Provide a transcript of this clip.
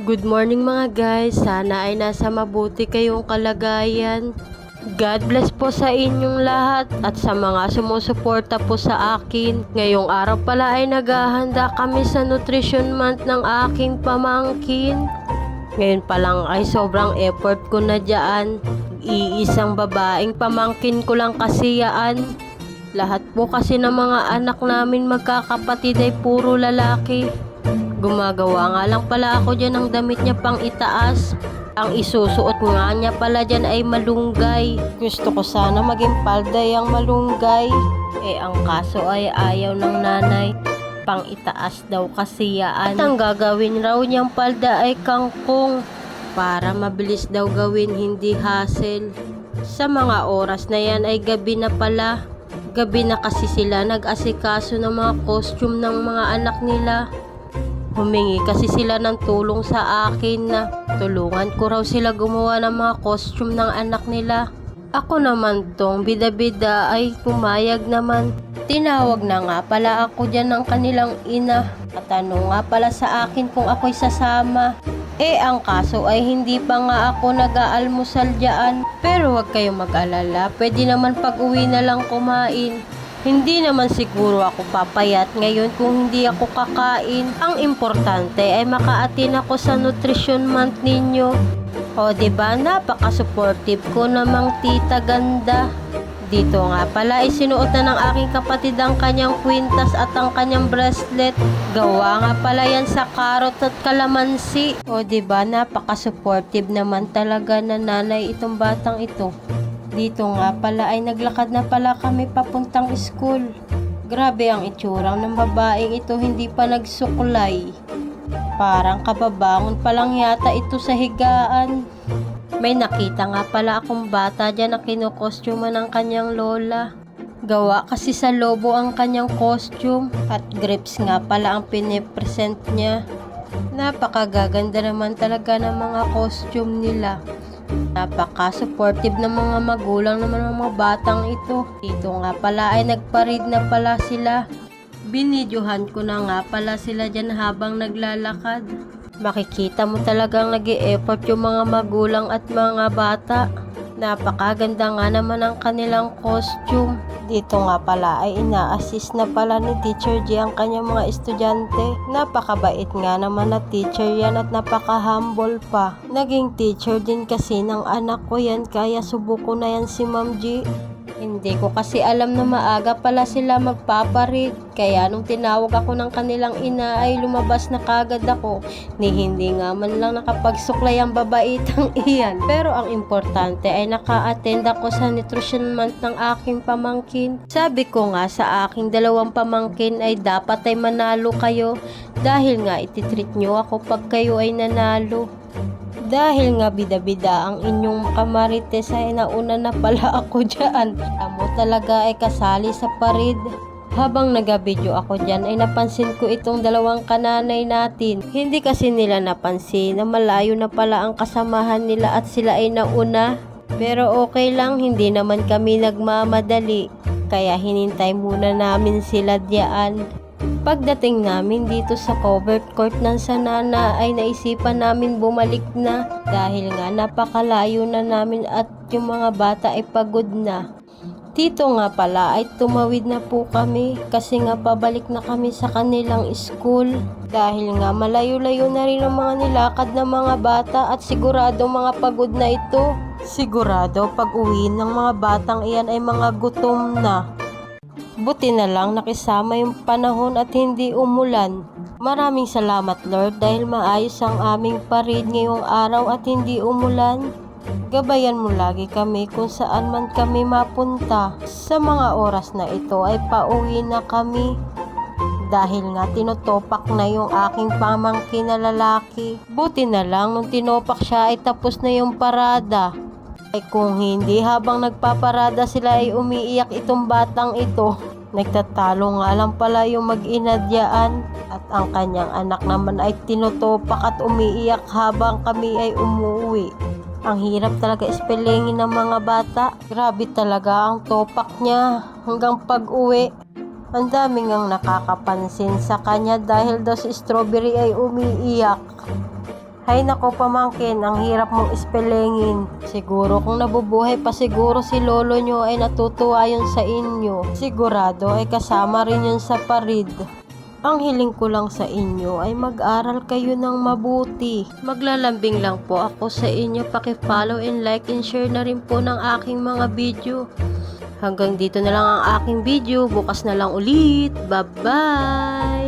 Good morning mga guys, sana ay nasa mabuti kayong kalagayan. God bless po sa inyong lahat at sa mga sumusuporta po sa akin. Ngayong araw pala ay naghahanda kami sa Nutrition Month ng aking pamangkin. Ngayon pa lang ay sobrang effort ko na dyan. Iisang babaeng pamangkin ko lang kasi yaan. Lahat po kasi ng mga anak namin magkakapatid ay puro lalaki. Gumagawa nga lang pala ako dyan ng damit niya pang itaas. Ang isusuot nga niya pala dyan ay malunggay. Gusto ko sana maging palday ang malunggay. Ang kaso ay ayaw ng nanay. Pang itaas daw kasi yaan. At ang gagawin raw niyang palda ay kangkong. Para mabilis daw gawin, hindi hassle. Sa mga oras na yan ay gabi na pala. Gabi na kasi sila nag-asikaso ng mga costume ng mga anak nila. Humingi kasi sila ng tulong sa akin na tulungan ko raw sila gumawa ng mga costume ng anak nila. Ako naman tong bida-bida ay pumayag naman. Tinawag na nga pala ako dyan ng kanilang ina. At ano nga pala sa akin kung ako'y sasama. Ang kaso ay hindi pa nga ako nag-aalmusal dyan. Pero huwag kayong mag-alala, pwede naman pag-uwi na lang kumain. Hindi naman siguro ako papayat ngayon kung hindi ako kakain. Ang importante ay maka-attend ako sa Nutrition Month ninyo. O diba, napaka-supportive ko namang tita ganda. Dito nga pala ay sinuot na ng aking kapatid ang kanyang kwintas at ang kanyang bracelet. Gawa nga pala yan sa karot at kalamansi. O diba, napaka-supportive naman talaga na nanay itong batang ito. Dito nga pala ay naglakad na pala kami papuntang school. Grabe ang itsurang ng babaeng ito, hindi pa nagsuklay. Parang kababangon pa lang yata ito sa higaan. May nakita nga pala akong bata dyan na kinukostyuma ng kanyang lola. Gawa kasi sa lobo ang kanyang costume at grapes nga pala ang pinipresent niya. Napakagaganda naman talaga ng mga costume nila. Napaka-supportive ng mga magulang naman ng mga batang ito. Dito nga pala ay nagparid na pala sila. Binidyohan ko na nga pala sila dyan habang naglalakad. Makikita mo talagang nag-e-effort yung mga magulang at mga bata. Napakaganda nga naman ang kanilang costume. Dito nga pala ay ina-assist na pala ni Teacher G ang kanyang mga estudyante. Napakabait nga naman na teacher yan at napaka-humble pa. Naging teacher din kasi ng anak ko yan, kaya subuko na yan si Ma'am G. Hindi ko kasi alam na maaga pala sila magpaparid. Kaya nung tinawag ako ng kanilang ina ay lumabas na kagad ako. Ni hindi nga man lang nakapagsuklay ang babaitang iyan. Pero ang importante ay naka-attend ako sa Nutrition Month ng aking pamangkin. Sabi ko nga sa aking dalawang pamangkin ay dapat ay manalo kayo. Dahil nga ititreat nyo ako pag kayo ay nanalo. Dahil nga bida-bida ang inyong kamarites ay nauna na pala ako dyan. Amo talaga ay kasali sa parid. Habang nagabidyo ako dyan ay napansin ko itong dalawang kananay natin. Hindi kasi nila napansin na malayo na pala ang kasamahan nila at sila ay nauna. Pero okay lang, hindi naman kami nagmamadali. Kaya hinintay muna namin sila diyan. Pagdating namin dito sa covered court ng Sanana ay naisipan namin bumalik na dahil nga napakalayo na namin at yung mga bata ay pagod na. Dito nga pala ay tumawid na po kami kasi nga pabalik na kami sa kanilang school dahil nga malayo-layo na rin ang mga nilakad ng mga bata at sigurado mga pagod na ito. Sigurado pag uwi ng mga batang iyan ay mga gutom na. Buti na lang nakisama yung panahon at hindi umulan. Maraming salamat Lord dahil maayos ang aming parid ngayong araw at hindi umulan. Gabayan mo lagi kami kung saan man kami mapunta. Sa mga oras na ito ay pauwi na kami. Dahil nga tinotopak na yung aking pamangkin na lalaki. Buti na lang nung tinopak siya ay tapos na yung parada. Ay kung hindi, habang nagpaparada sila ay umiiyak itong batang ito. Nagtatalo nga lang pala yung mag-inadyaan at ang kanyang anak naman ay tinutopak at umiiyak habang kami ay umuwi. Ang hirap talaga spellingin ng mga bata. Grabe talaga ang topak niya hanggang pag-uwi. Ang daming ang nakakapansin sa kanya dahil daw si Strawberry ay umiiyak. Hay nako pamangkin, ang hirap mong ispelengin. Siguro kung nabubuhay pa siguro si lolo nyo ay natutuwa yun sa inyo. Sigurado ay kasama rin yun sa parid. Ang hiling ko lang sa inyo ay mag-aral kayo ng mabuti. Maglalambing lang po ako sa inyo. Paki-follow and like and share na rin po ng aking mga video. Hanggang dito na lang ang aking video. Bukas na lang ulit. Bye-bye!